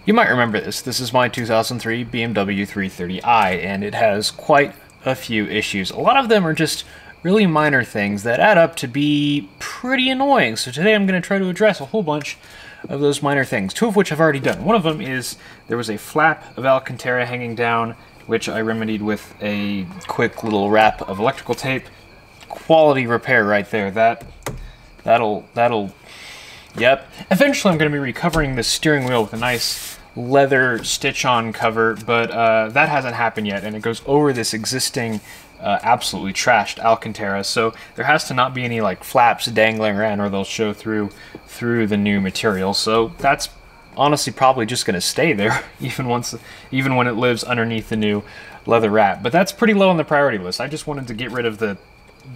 You might remember this. This is my 2003 BMW 330i, and it has quite a few issues. A lot of them are just really minor things that add up to be pretty annoying. So today I'm going to try to address a whole bunch of those minor things, two of which I've already done. One of them is there was a flap of Alcantara hanging down, which I remedied with a quick little wrap of electrical tape. Quality repair right there. That'll Yep. Eventually I'm going to be recovering the steering wheel with a nice leather stitch-on cover, but that hasn't happened yet, and it goes over this existing absolutely trashed Alcantara, so there has to not be any like flaps dangling around or they'll show through the new material. So that's honestly probably just going to stay there even when it lives underneath the new leather wrap. But that's pretty low on the priority list. I just wanted to get rid of the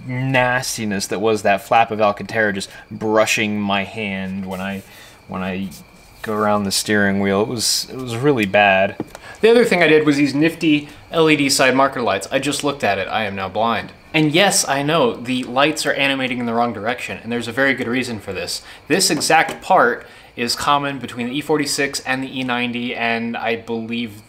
nastiness that was that flap of Alcantara just brushing my hand when I go around the steering wheel. It was really bad. The other thing I did was these nifty LED side marker lights. I just looked at it. I am now blind. And yes, I know, the lights are animating in the wrong direction, and there's a very good reason for this. This exact part is common between the E46 and the E90, and I believe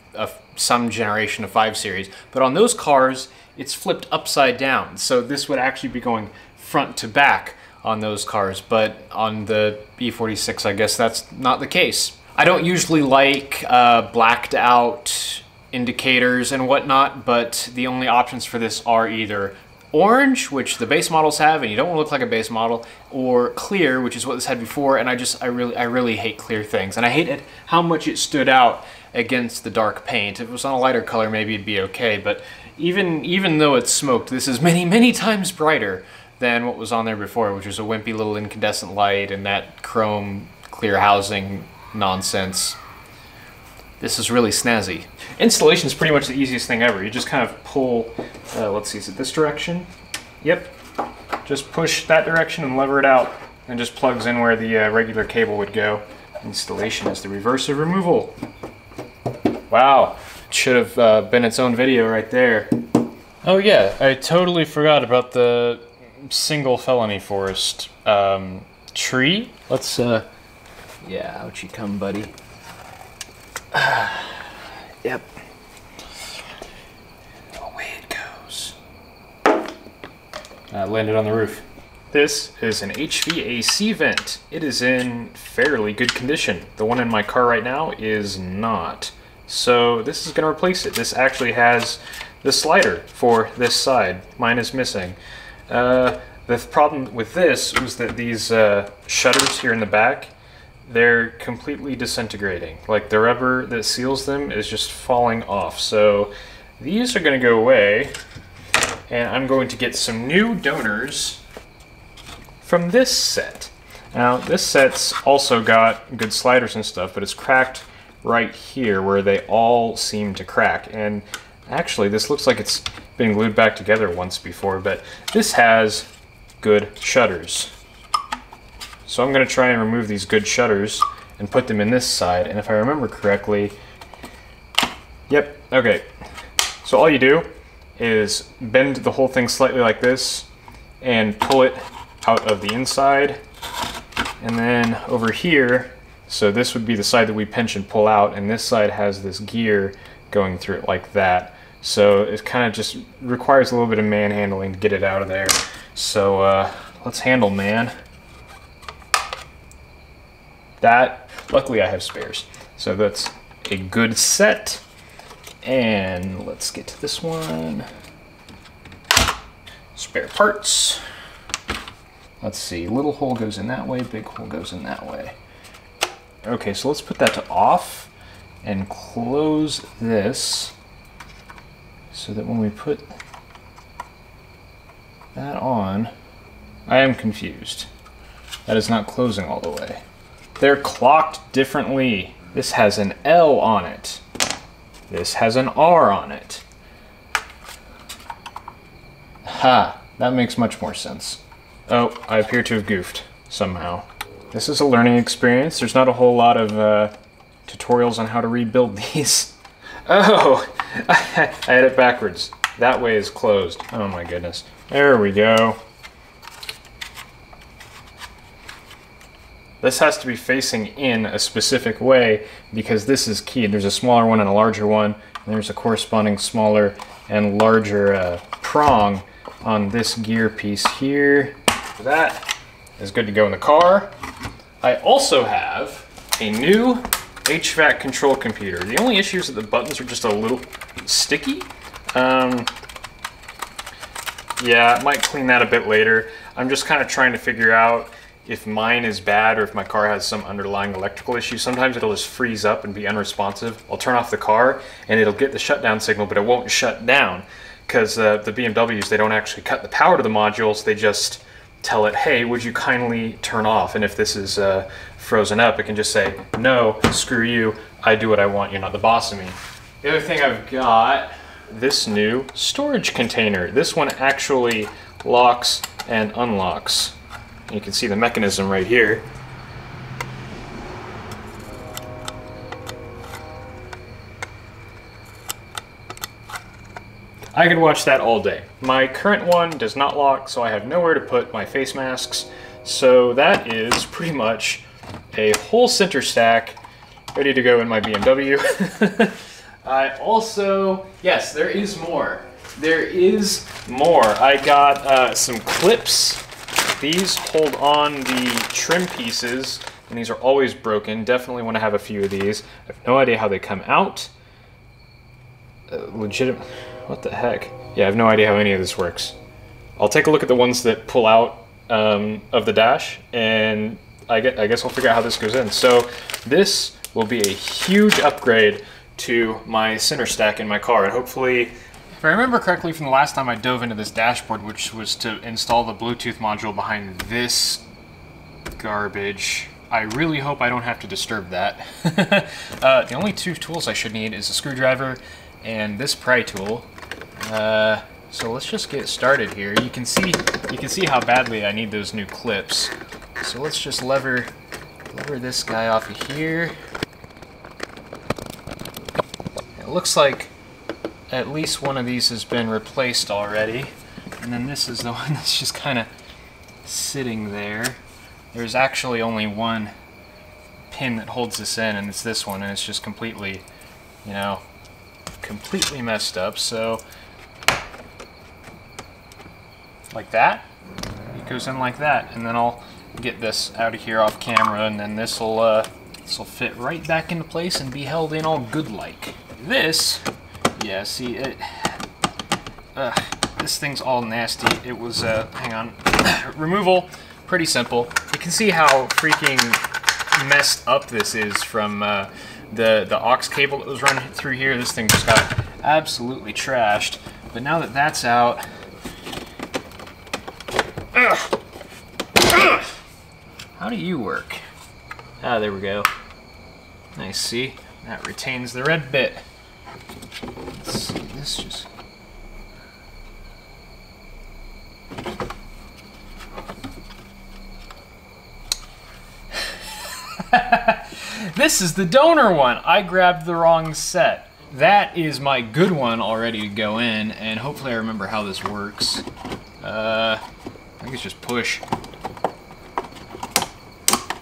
some generation of 5 Series. But on those cars, it's flipped upside down, so this would actually be going front to back on those cars, but on the E46, I guess that's not the case. I don't usually like blacked out indicators and whatnot, but the only options for this are either orange, which the base models have, and you don't want to look like a base model, or clear, which is what this had before, and I really hate clear things, and I hate it how much it stood out against the dark paint. If it was on a lighter color, maybe it'd be okay, but even though it's smoked, this is many times brighter than what was on there before, which was a wimpy little incandescent light and that chrome clear housing nonsense. This is really snazzy. Installation is pretty much the easiest thing ever. You just kind of pull, let's see, is it this direction? Yep. Just push that direction and lever it out, and just plugs in where the regular cable would go. Installation is the reverse of removal. Wow. Should have been its own video right there. Oh yeah, I totally forgot about the single felony forest tree. Let's yeah, out you come, buddy. Yep. Away it goes. Landed on the roof. This is an HVAC vent. It is in fairly good condition. The one in my car right now is not. So this is going to replace it. This actually has the slider for this side. Mine is missing. The problem with this was that these shutters here in the back, they're completely disintegrating. Like the rubber that seals them is just falling off. So these are going to go away, and I'm going to get some new donors from this set. Now this set's also got good sliders and stuff, but it's cracked right here where they all seem to crack. And actually this looks like it's been glued back together once before, but this has good shutters. So I'm going to try and remove these good shutters and put them in this side, and if I remember correctly, yep, okay. So all you do is bend the whole thing slightly like this and pull it out of the inside, and then over here, so this would be the side that we pinch and pull out, and this side has this gear going through it like that. So it kind of just requires a little bit of manhandling to get it out of there. So let's handle, man. That, luckily I have spares. So that's a good set. And let's get to this one. Spare parts. Let's see, little hole goes in that way, big hole goes in that way. Okay, so let's put that to off and close this so that when we put that on, I am confused. That is not closing all the way. They're clocked differently. This has an L on it. This has an R on it. Ha, that makes much more sense. Oh, I appear to have goofed somehow. This is a learning experience. There's not a whole lot of tutorials on how to rebuild these. Oh, I had it backwards. That way is closed. Oh my goodness. There we go. This has to be facing in a specific way because this is keyed. There's a smaller one and a larger one, and there's a corresponding smaller and larger prong on this gear piece here. That is good to go in the car. I also have a new HVAC control computer. The only issue is that the buttons are just a little sticky. Yeah, I might clean that a bit later. I'm just kind of trying to figure out if mine is bad or if my car has some underlying electrical issue. Sometimes it'll just freeze up and be unresponsive. I'll turn off the car and it'll get the shutdown signal, but it won't shut down because the BMWs, they don't actually cut the power to the modules. They just tell it, hey, would you kindly turn off? And if this is frozen up, it can just say, no, screw you. I do what I want. You're not the boss of me. The other thing I've got, this new storage container. This one actually locks and unlocks. You can see the mechanism right here. I could watch that all day. My current one does not lock, so I have nowhere to put my face masks. So that is pretty much a whole center stack ready to go in my BMW. I also, yes, there is more. There is more. I got some clips. These hold on the trim pieces, and these are always broken. Definitely want to have a few of these. I have no idea how they come out. Legitimate. What the heck? Yeah, I have no idea how any of this works. I'll take a look at the ones that pull out of the dash, and I guess I'll figure out how this goes in. So this will be a huge upgrade to my center stack in my car, and hopefully, if I remember correctly from the last time I dove into this dashboard, which was to install the Bluetooth module behind this garbage, I really hope I don't have to disturb that. The only two tools I should need is a screwdriver and this pry tool. So let's just get started here. You can see how badly I need those new clips. So let's just lever this guy off of here. It looks like at least one of these has been replaced already. And then this is the one that's just kind of sitting there. There's actually only one pin that holds this in, and it's this one, and it's just completely, you know, completely messed up. So like that, it goes in like that, and then I'll get this out of here off camera, and then this will fit right back into place and be held in all good like. This, yeah, see it. This thing's all nasty. It was hang on, removal, pretty simple. You can see how freaking messed up this is from the aux cable that was running through here. This thing just got absolutely trashed. But now that that's out, how do you work? Ah, there we go. Nice, see? That retains the red bit. Let's see, this just... This is the donor one. I grabbed the wrong set. That is my good one all ready to go in, and hopefully I remember how this works. I think it's just push.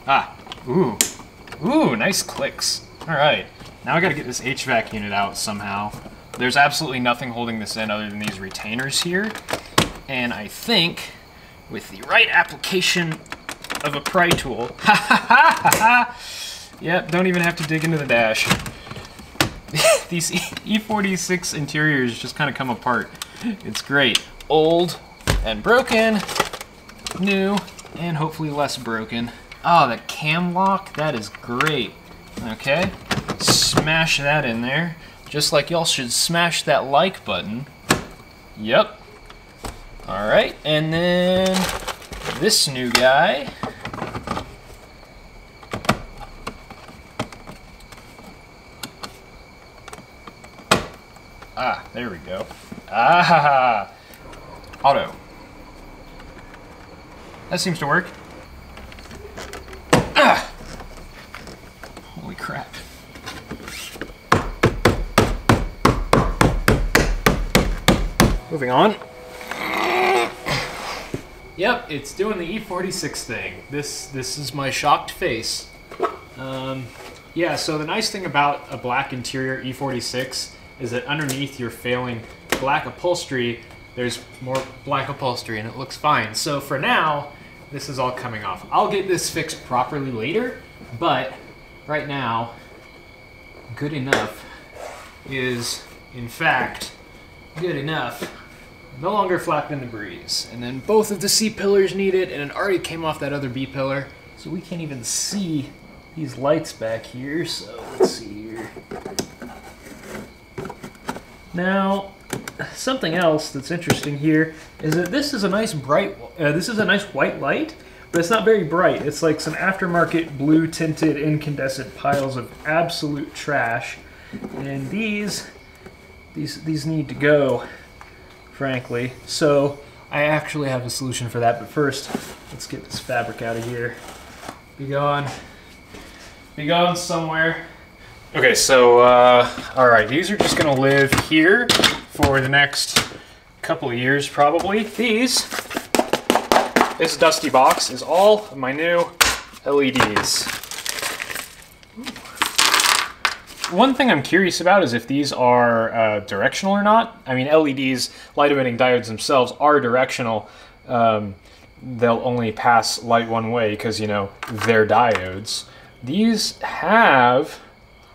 Ah, ooh. Ooh, nice clicks. All right, now I gotta get this HVAC unit out somehow. There's absolutely nothing holding this in other than these retainers here. And I think with the right application of a pry tool, yep, don't even have to dig into the dash. These E46 interiors just kind of come apart. It's great. Old and broken, new, and hopefully less broken. Oh, the cam lock, that is great. Okay, smash that in there. Just like y'all should smash that like button. Yep. All right, and then this new guy. Ah, there we go. Ah, auto. That seems to work. Ah! Holy crap. Moving on. Yep, it's doing the E46 thing. This is my shocked face. Yeah, so the nice thing about a black interior E46 is that underneath your failing black upholstery, there's more black upholstery and it looks fine. So for now, this is all coming off. I'll get this fixed properly later, but right now, good enough is, in fact, good enough. No longer flapped in the breeze. And then both of the C pillars need it, and it already came off that other B pillar, so we can't even see these lights back here. So let's see here. Now, something else that's interesting here is that this is a nice white light, but it's not very bright. It's like some aftermarket blue tinted incandescent piles of absolute trash, and these need to go, frankly. So I actually have a solution for that, but first, let's get this fabric out of here. Be gone somewhere. Okay, so, all right, these are just gonna live here for the next couple of years, probably. This dusty box is all of my new LEDs. One thing I'm curious about is if these are directional or not. I mean, LEDs, light emitting diodes themselves, are directional. They'll only pass light one way because, you know, they're diodes. These have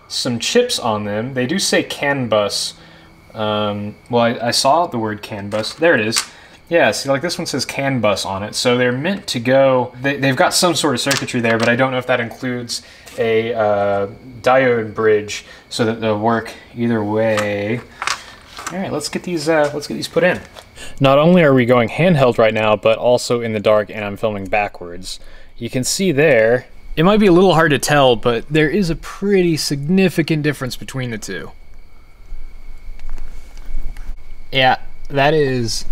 some chips on them. They do say CAN bus. Well, I saw the word CAN bus. There it is. Yeah, see, like this one says CAN bus on it. So they're meant to go, they've got some sort of circuitry there, but I don't know if that includes a diode bridge so that they'll work either way. All right, let's get these put in. Not only are we going handheld right now, but also in the dark, and I'm filming backwards. You can see there, it might be a little hard to tell, but there is a pretty significant difference between the two. Yeah, that's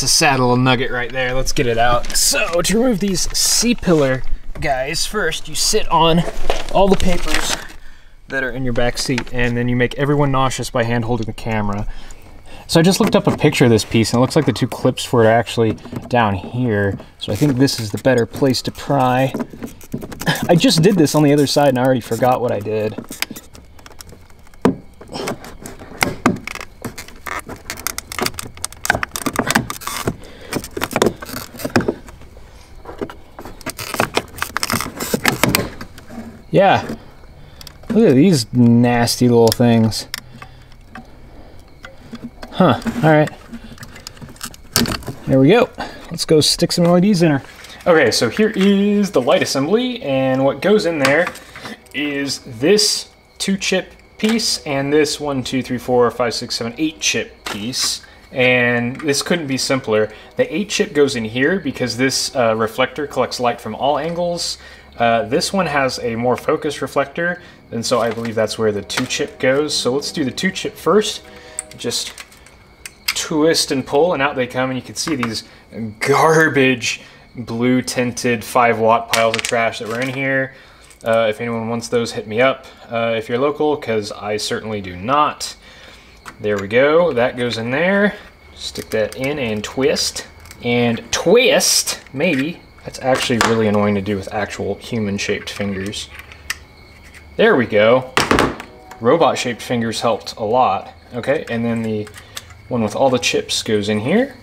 a sad little nugget right there. Let's get it out. So to remove these C-pillar guys, first you sit on all the papers that are in your back seat, and then you make everyone nauseous by hand holding the camera. So I just looked up a picture of this piece, and it looks like the two clips for it are actually down here. So I think this is the better place to pry. I just did this on the other side, and I already forgot what I did. Yeah, look at these nasty little things. Huh, all right. There we go. Let's go stick some LEDs in her. Okay, so here is the light assembly, and what goes in there is this 2-chip piece and this 1, 2, 3, 4, 5, 6, 7, 8-chip piece. And this couldn't be simpler. The 8-chip goes in here because this reflector collects light from all angles. This one has a more focused reflector, and so I believe that's where the 2-chip goes. So let's do the 2-chip first. Just twist and pull, and out they come, and you can see these garbage blue tinted 5-watt piles of trash that were in here. If anyone wants those, hit me up if you're local, because I certainly do not. There we go. That goes in there. Stick that in and twist. And twist, maybe. That's actually really annoying to do with actual human-shaped fingers. There we go. Robot-shaped fingers helped a lot. Okay, and then the one with all the chips goes in here.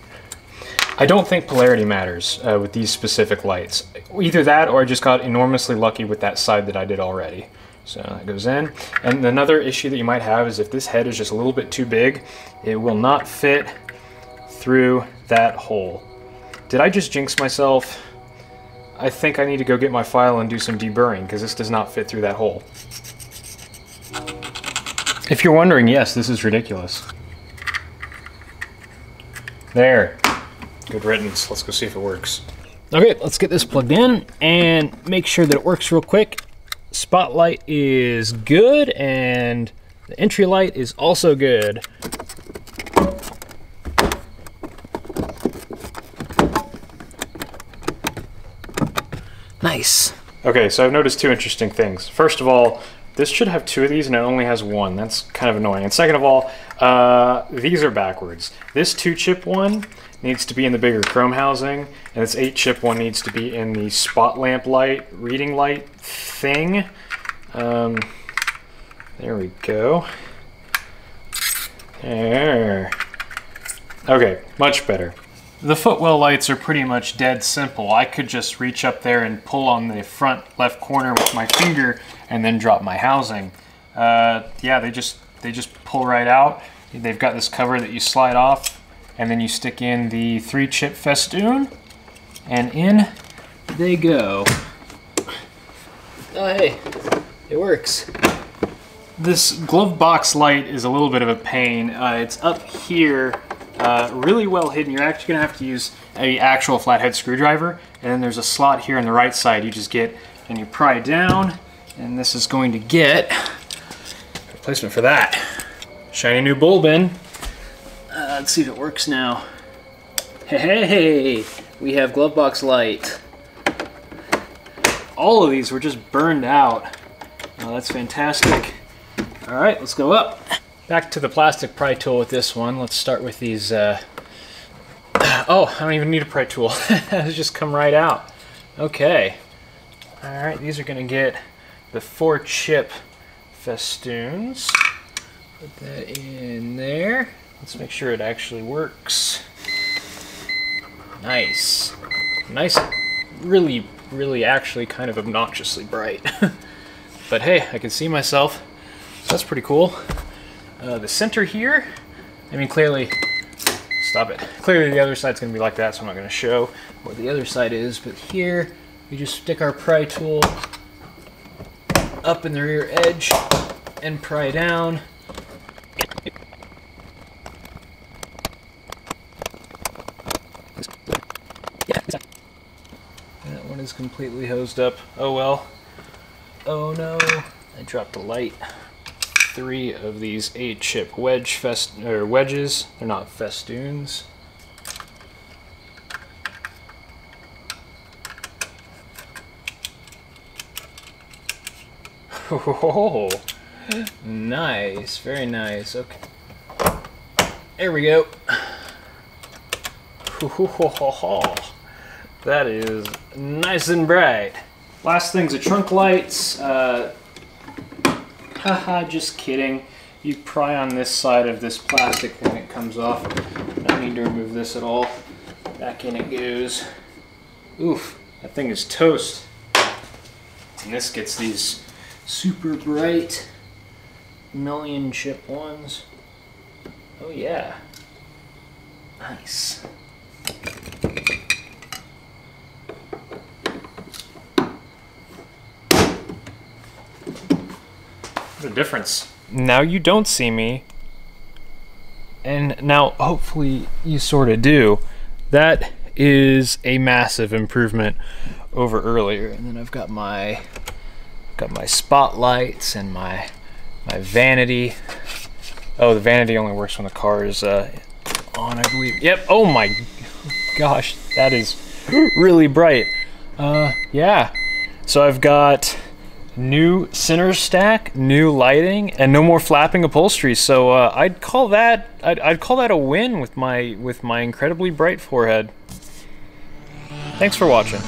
I don't think polarity matters with these specific lights. Either that, or I just got enormously lucky with that side that I did already. So that goes in. And another issue that you might have is if this head is just a little bit too big, it will not fit through that hole. Did I just jinx myself? I think I need to go get my file and do some deburring, because this does not fit through that hole. If you're wondering, yes, this is ridiculous. There. Good riddance. Let's go see if it works. Okay, let's get this plugged in and make sure that it works real quick. Spotlight is good, and the entry light is also good. Nice. Okay, so I've noticed two interesting things. First of all, this should have 2 of these and it only has 1. That's kind of annoying. And second of all, these are backwards. This 2-chip one needs to be in the bigger chrome housing, and this 8-chip one needs to be in the spot lamp light, reading light thing. There we go. There. Okay, much better. The Footwell lights are pretty much dead simple. I could just reach up there and pull on the front left corner with my finger and then drop my housing. Yeah, they just pull right out. They've got this cover that you slide off, and then you stick in the 3-chip festoon, and in they go. Oh hey, it works. This glove box light is a little bit of a pain. It's up here, really well hidden. You're actually gonna have to use an actual flathead screwdriver, and then there's a slot here on the right side you just get, and you pry down, and this is going to get replacement for that. Shiny new bulb in. Let's see if it works now. Hey, we have glove box light. All of these were just burned out. Oh, that's fantastic. All right, let's go up. Back to the plastic pry tool with this one. Let's start with these. Oh, I don't even need a pry tool. It just come right out. Okay. All right, these are gonna get the 4-chip festoons. Put that in there. Let's make sure it actually works. Nice. Nice, really actually kind of obnoxiously bright. But hey, I can see myself, so that's pretty cool. The center here, I mean clearly, stop it. Clearly the other side's gonna be like that, so I'm not gonna show what the other side is, but here, we just stick our pry tool up in the rear edge and pry down. That one is completely hosed up. Oh well. Oh no. I dropped a light. 3 of these 8-chip wedges. They're not festoons. Oh, nice, very nice. Okay, there we go. That is nice and bright. Last thing's the trunk lights. Haha, just kidding. You pry on this side of this plastic thing, it comes off. Don't need to remove this at all. Back in it goes. Oof, that thing is toast. And this gets these super bright 1-chip ones. Oh yeah. Nice. What a difference. Now you don't see me, and now hopefully you sort of do. That is a massive improvement over earlier. And then I've got my spotlights and my vanity. Oh, the vanity only works when the car is on, I believe. Yep. Oh my gosh, that is really bright. Yeah. So I've got new center stack, new lighting, and no more flapping upholstery. So I'd call that a win with my incredibly bright forehead. Thanks for watching.